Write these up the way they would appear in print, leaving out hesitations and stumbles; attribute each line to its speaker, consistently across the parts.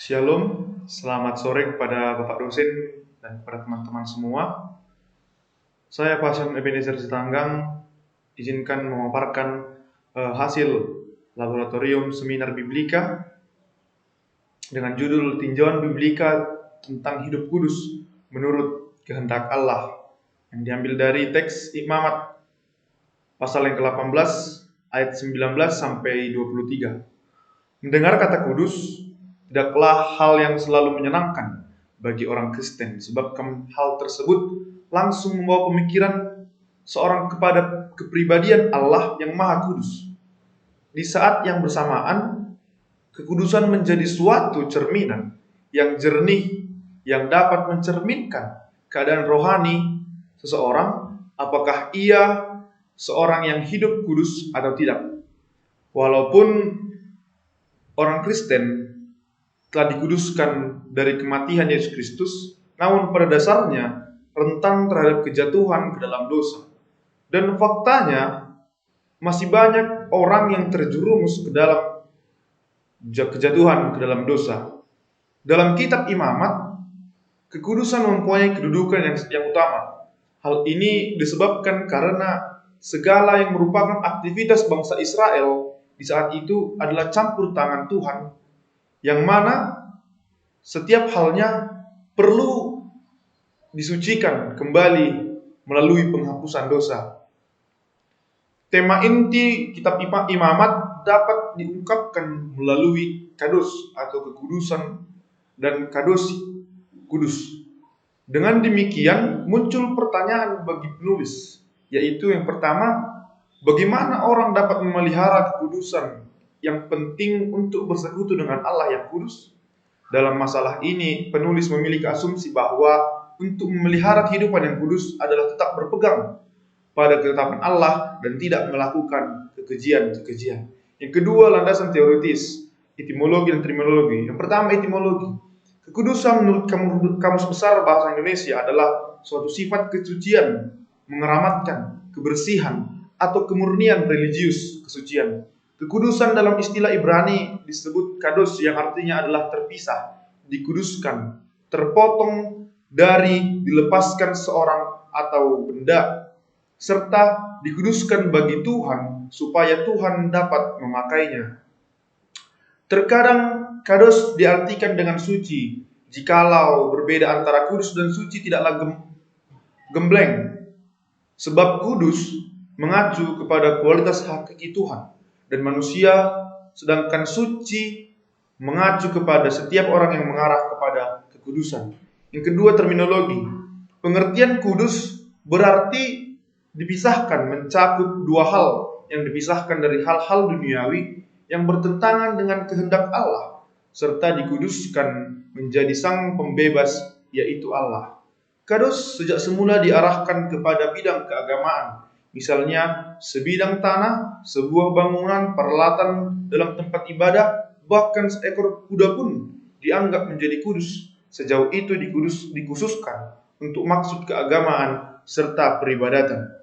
Speaker 1: Shalom, selamat sore kepada Bapak dosen dan kepada teman-teman semua. Saya Pasien Ebenezer Sitanggang, izinkan memaparkan hasil laboratorium seminar Biblika dengan judul Tinjauan Biblika tentang Hidup Kudus menurut Kehendak Allah, yang diambil dari teks Imamat pasal yang ke-18 ayat 19 sampai 23. Mendengar kata kudus tidaklah hal yang selalu menyenangkan bagi orang Kristen, sebab hal tersebut langsung membawa pemikiran seorang kepada kepribadian Allah yang Maha Kudus. Di saat yang bersamaan, kekudusan menjadi suatu cerminan yang jernih yang dapat mencerminkan keadaan rohani seseorang, apakah ia seorang yang hidup kudus atau tidak. Walaupun orang Kristen telah dikuduskan dari kematian Yesus Kristus, namun pada dasarnya rentan terhadap kejatuhan ke dalam dosa. Dan faktanya masih banyak orang yang terjerumus ke dalam kejatuhan ke dalam dosa. Dalam kitab Imamat, kekudusan mempunyai kedudukan yang utama. Hal ini disebabkan karena segala yang merupakan aktivitas bangsa Israel di saat itu adalah campur tangan Tuhan, yang mana setiap halnya perlu disucikan kembali melalui penghapusan dosa. Tema inti kitab Imamat dapat diungkapkan melalui kados atau kekudusan dan kados kudus. Dengan demikian muncul pertanyaan bagi penulis, yaitu yang pertama, bagaimana orang dapat memelihara kekudusan yang penting untuk bersekutu dengan Allah yang kudus? Dalam masalah ini, penulis memiliki asumsi bahwa untuk memelihara kehidupan yang kudus adalah tetap berpegang pada ketetapan Allah dan tidak melakukan kekejian-kekejian. Yang kedua, landasan teoritis, etimologi dan terminologi. Yang pertama, etimologi. Kekudusan menurut Kamus Besar Bahasa Indonesia adalah suatu sifat kesucian, mengeramatkan, kebersihan, atau kemurnian religius, kesucian. Kekudusan dalam istilah Ibrani disebut kados, yang artinya adalah terpisah, dikuduskan, terpotong dari, dilepaskan seorang atau benda, serta dikuduskan bagi Tuhan supaya Tuhan dapat memakainya. Terkadang kados diartikan dengan suci, jikalau berbeda antara kudus dan suci tidaklah gembleng, sebab kudus mengacu kepada kualitas hakiki Tuhan dan manusia, sedangkan suci mengacu kepada setiap orang yang mengarah kepada kekudusan. Yang kedua, terminologi. Pengertian kudus berarti dipisahkan, mencakup dua hal yang dipisahkan dari hal-hal duniawi yang bertentangan dengan kehendak Allah, serta dikuduskan menjadi sang pembebas, yaitu Allah. Kados sejak semula diarahkan kepada bidang keagamaan, misalnya sebidang tanah, sebuah bangunan, peralatan dalam tempat ibadah, bahkan seekor kuda pun dianggap menjadi kudus. Sejauh itu dikhususkan untuk maksud keagamaan serta peribadatan.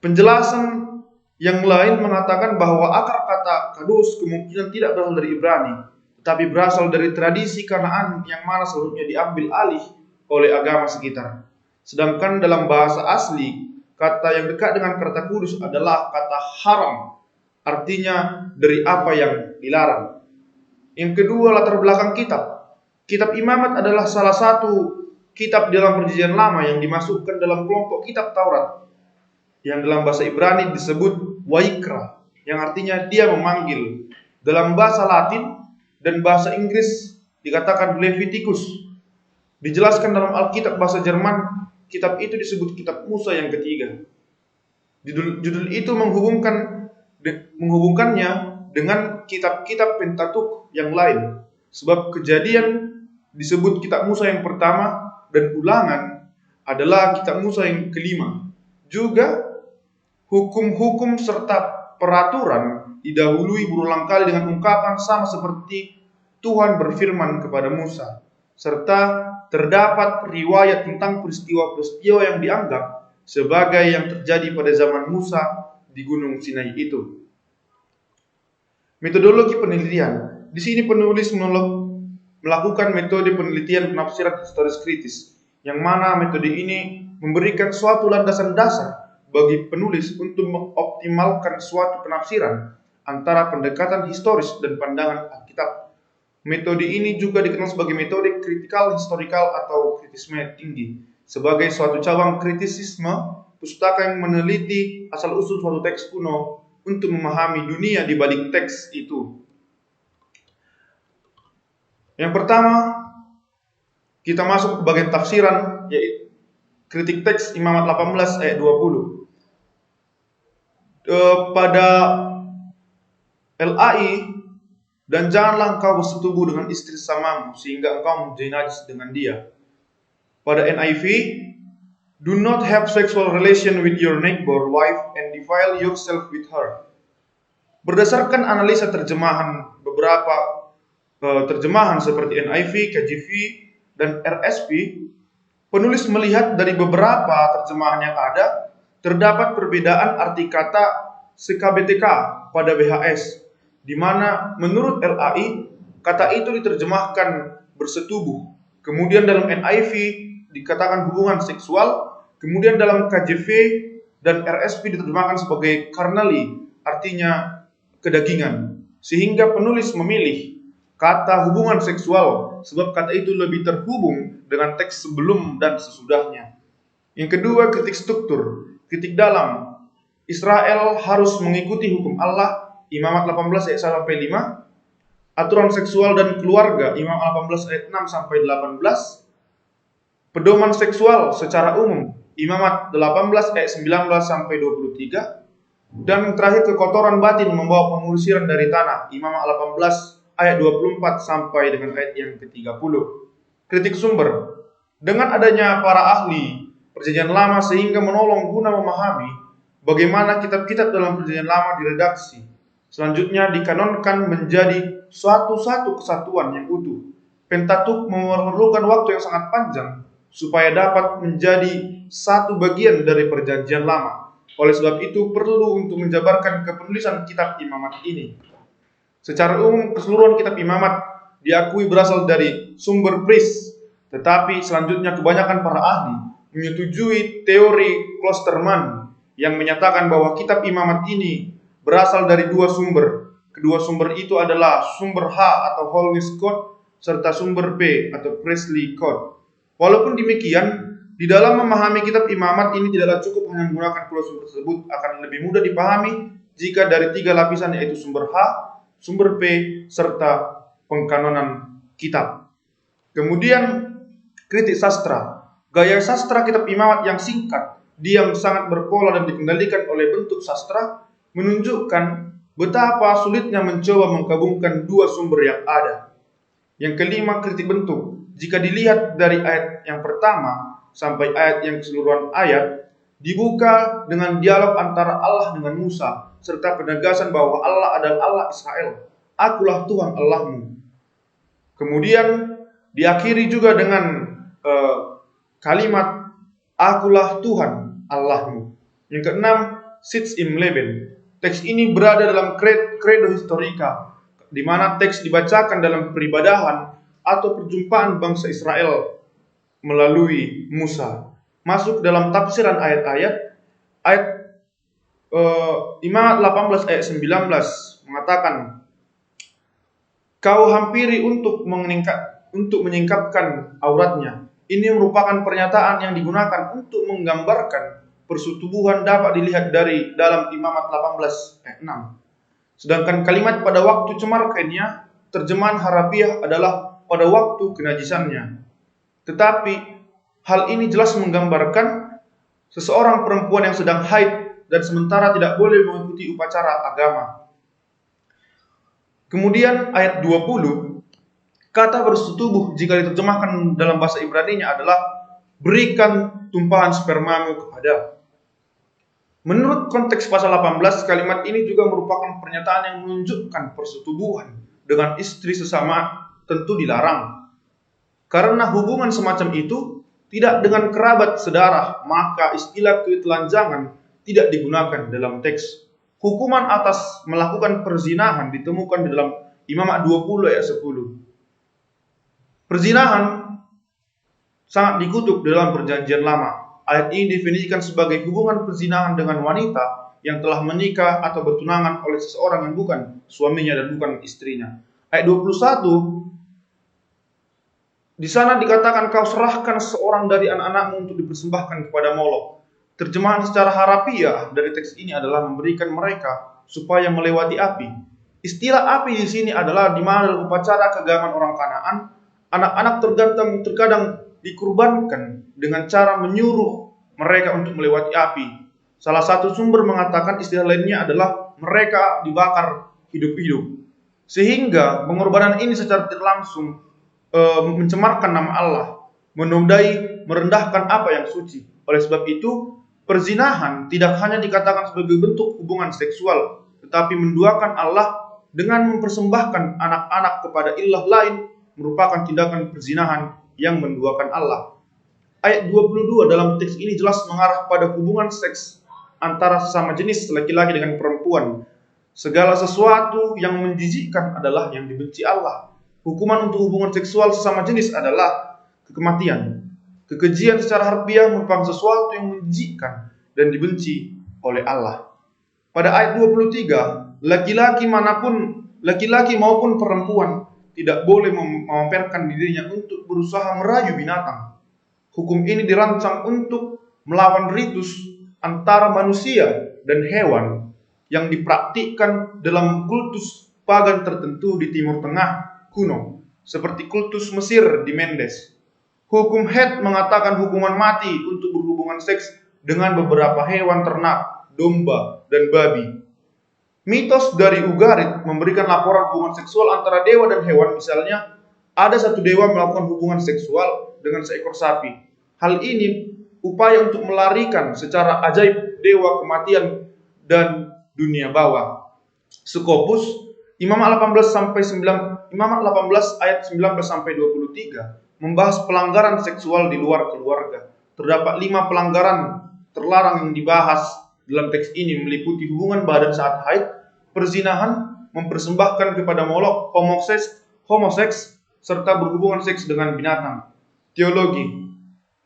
Speaker 1: Penjelasan yang lain mengatakan bahwa akar kata kados kemungkinan tidak berasal dari Ibrani, tetapi berasal dari tradisi Kanaan yang mana seluruhnya diambil alih oleh agama sekitar. Sedangkan dalam bahasa asli, kata yang dekat dengan kata kudus adalah kata haram, artinya dari apa yang dilarang. Yang kedua, latar belakang kitab. Kitab Imamat adalah salah satu kitab dalam Perjanjian Lama yang dimasukkan dalam kelompok kitab Taurat, yang dalam bahasa Ibrani disebut Waikra, yang artinya dia memanggil. Dalam bahasa Latin dan bahasa Inggris dikatakan Leviticus. Dijelaskan dalam Alkitab bahasa Jerman, kitab itu disebut kitab Musa yang ketiga. Judul itu menghubungkannya dengan kitab-kitab Pentateuch yang lain, sebab Kejadian disebut kitab Musa yang pertama dan Ulangan adalah kitab Musa yang kelima. Juga hukum-hukum serta peraturan didahului berulang kali dengan ungkapan sama seperti Tuhan berfirman kepada Musa, serta terdapat riwayat tentang peristiwa-peristiwa yang dianggap sebagai yang terjadi pada zaman Musa di Gunung Sinai itu. Metodologi penelitian. Di sini penulis melakukan metode penelitian penafsiran historis kritis, yang mana metode ini memberikan suatu landasan dasar bagi penulis untuk mengoptimalkan suatu penafsiran antara pendekatan historis dan pandangan Alkitab. Metode ini juga dikenal sebagai metode kritikal historikal atau kritisme tinggi, sebagai suatu cabang kritisisme pustaka yang meneliti asal-usul suatu teks kuno untuk memahami dunia di balik teks itu. Yang pertama, kita masuk ke bagian tafsiran, yaitu kritik teks Imamat 18 ayat 20. Pada LAI, dan janganlah engkau bersetubuh dengan istri sesamamu sehingga engkau menjadi najis dengan dia. Pada NIV, do not have sexual relation with your neighbor wife and defile yourself with her. Berdasarkan analisa terjemahan beberapa terjemahan seperti NIV, KJV, dan RSV, penulis melihat dari beberapa terjemahan yang ada, terdapat perbedaan arti kata CKBTK pada BHS, di mana menurut LAI, kata itu diterjemahkan bersetubuh. Kemudian dalam NIV dikatakan hubungan seksual, kemudian dalam KJV dan RSV diterjemahkan sebagai carnally, artinya kedagingan. Sehingga penulis memilih kata hubungan seksual sebab kata itu lebih terhubung dengan teks sebelum dan sesudahnya. Yang kedua, kritik struktur, kritik dalam. Israel harus mengikuti hukum Allah, Imamat 18 ayat 1 sampai 5. Aturan seksual dan keluarga, Imamat 18 ayat 6 sampai 18. Pedoman seksual secara umum, Imamat 18 ayat 19 sampai 23. Dan terakhir, kekotoran batin membawa pengusiran dari tanah, Imamat 18 ayat 24 sampai dengan ayat yang ke-30. Kritik sumber. Dengan adanya para ahli Perjanjian Lama sehingga menolong guna memahami bagaimana kitab-kitab dalam Perjanjian Lama diredaksi. Selanjutnya dikanonkan menjadi satu kesatuan yang utuh. Pentateuch memerlukan waktu yang sangat panjang supaya dapat menjadi satu bagian dari Perjanjian Lama. Oleh sebab itu perlu untuk menjabarkan kepenulisan kitab Imamat ini. Secara umum, keseluruhan kitab Imamat diakui berasal dari sumber priest, tetapi selanjutnya kebanyakan para ahli menyetujui teori Klosterman yang menyatakan bahwa kitab Imamat ini berasal dari dua sumber. Kedua sumber itu adalah sumber H atau Holiness Code serta sumber P atau Priestly Code. Walaupun demikian, di dalam memahami kitab Imamat ini tidaklah cukup hanya menggunakan kedua sumber tersebut, akan lebih mudah dipahami jika dari tiga lapisan, yaitu sumber H, sumber P, serta pengkanonan kitab. Kemudian kritik sastra. Gaya sastra kitab Imamat yang singkat, diam, sangat berpola dan dikendalikan oleh bentuk sastra menunjukkan betapa sulitnya mencoba menggabungkan dua sumber yang ada. Yang kelima, kritik bentuk. Jika dilihat dari ayat yang pertama sampai ayat yang keseluruhan ayat, dibuka dengan dialog antara Allah dengan Musa, serta penegasan bahwa Allah adalah Allah Israel. Akulah Tuhan Allahmu. Kemudian diakhiri juga dengan kalimat Akulah Tuhan Allahmu. Yang keenam, Sitz im Leben. Teks ini berada dalam credo historika, di mana teks dibacakan dalam peribadahan atau perjumpaan bangsa Israel melalui Musa. Masuk dalam tafsiran ayat-ayat. Imamat 18 ayat 19 mengatakan, kau hampiri untuk menyingkapkan auratnya. Ini merupakan pernyataan yang digunakan untuk menggambarkan persetubuhan dapat dilihat dari dalam Imamat 18 ayat 6. Sedangkan kalimat pada waktu cemar kainnya, terjemahan harafiah adalah pada waktu kenajisannya. Tetapi hal ini jelas menggambarkan seseorang perempuan yang sedang haid dan sementara tidak boleh mengikuti upacara agama. Kemudian ayat 20, kata bersetubuh jika diterjemahkan dalam bahasa Ibrani-nya adalah berikan tumpahan spermamu kepada. Menurut konteks pasal 18, kalimat ini juga merupakan pernyataan yang menunjukkan persetubuhan dengan istri sesama tentu dilarang. Karena hubungan semacam itu tidak dengan kerabat sedarah, maka istilah ketelanjangan tidak digunakan dalam teks. Hukuman atas melakukan perzinahan ditemukan di dalam Imamat 20 ayat 10. Perzinahan sangat dikutuk dalam Perjanjian Lama. Ayat ini definisikan sebagai hubungan perzinahan dengan wanita yang telah menikah atau bertunangan oleh seseorang yang bukan suaminya dan bukan istrinya. Ayat 21, di sana dikatakan kau serahkan seorang dari anak-anakmu untuk dipersembahkan kepada Molok. Terjemahan secara harafiah dari teks ini adalah memberikan mereka supaya melewati api. Istilah api di sini adalah di mana dalam upacara keagamaan orang Kanaan, anak-anak terkadang dikurbankan dengan cara menyuruh mereka untuk melewati api. Salah satu sumber mengatakan istilah lainnya adalah mereka dibakar hidup-hidup. Sehingga pengorbanan ini secara tidak langsung mencemarkan nama Allah, menodai, merendahkan apa yang suci. Oleh sebab itu, perzinahan tidak hanya dikatakan sebagai bentuk hubungan seksual, tetapi menduakan Allah dengan mempersembahkan anak-anak kepada ilah lain merupakan tindakan perzinahan yang menduakan Allah. Ayat 22 dalam teks ini jelas mengarah pada hubungan seks antara sesama jenis laki-laki dengan perempuan. Segala sesuatu yang menjijikkan adalah yang dibenci Allah. Hukuman untuk hubungan seksual sesama jenis adalah kematian. Kekejian secara harfiah merupakan sesuatu yang menjijikkan dan dibenci oleh Allah. Pada ayat 23, laki-laki maupun perempuan tidak boleh memamerkan dirinya untuk berusaha merayu binatang. Hukum ini dirancang untuk melawan ritus antara manusia dan hewan yang dipraktikkan dalam kultus pagan tertentu di Timur Tengah kuno, seperti kultus Mesir di Mendes. Hukum Had mengatakan hukuman mati untuk berhubungan seks dengan beberapa hewan ternak, domba, dan babi. Mitos dari Ugarit memberikan laporan hubungan seksual antara dewa dan hewan. Misalnya, ada satu dewa melakukan hubungan seksual dengan seekor sapi. Hal ini upaya untuk melarikan secara ajaib dewa kematian dan dunia bawah. Skopus Imamat 18 ayat 19 sampai 23 membahas pelanggaran seksual di luar keluarga. Terdapat 5 pelanggaran terlarang yang dibahas dalam teks ini, meliputi hubungan badan saat haid, perzinahan, mempersembahkan kepada Molok, homoseks, serta berhubungan seks dengan binatang. Teologi.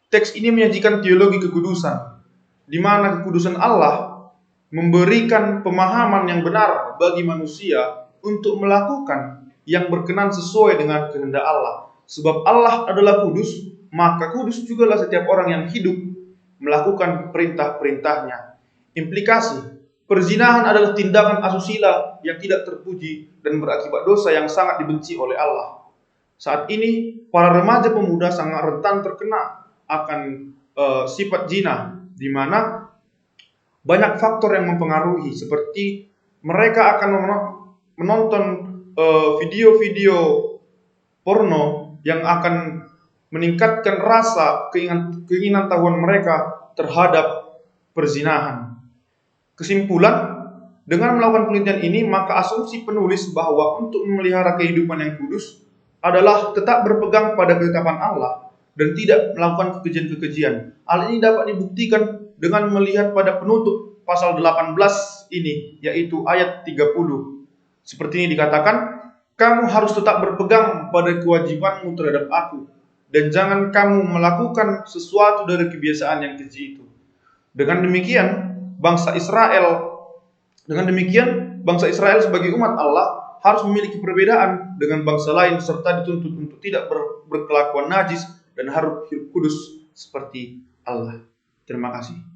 Speaker 1: Teks ini menyajikan teologi kekudusan, di mana kekudusan Allah memberikan pemahaman yang benar bagi manusia untuk melakukan yang berkenan sesuai dengan kehendak Allah. Sebab Allah adalah kudus, maka kudus jugalah setiap orang yang hidup melakukan perintah-perintahnya. Implikasi, perzinahan adalah tindakan asusila yang tidak terpuji dan berakibat dosa yang sangat dibenci oleh Allah. Saat ini, para remaja pemuda sangat rentan terkena akan sifat zina, di mana banyak faktor yang mempengaruhi, seperti mereka akan menonton video-video porno yang akan meningkatkan rasa keinginan tahuan mereka terhadap perzinahan. Kesimpulan, dengan melakukan penelitian ini, maka asumsi penulis bahwa untuk memelihara kehidupan yang kudus adalah tetap berpegang pada ketetapan Allah dan tidak melakukan kekejian-kekejian. Hal ini dapat dibuktikan dengan melihat pada penutup pasal 18 ini, yaitu ayat 30. Seperti ini dikatakan, kamu harus tetap berpegang pada kewajibanmu terhadap aku, dan jangan kamu melakukan sesuatu dari kebiasaan yang keji itu. Dengan demikian, bangsa Israel sebagai umat Allah harus memiliki perbedaan dengan bangsa lain, serta dituntut untuk tidak berkelakuan najis dan harus hidup kudus seperti Allah. Terima kasih.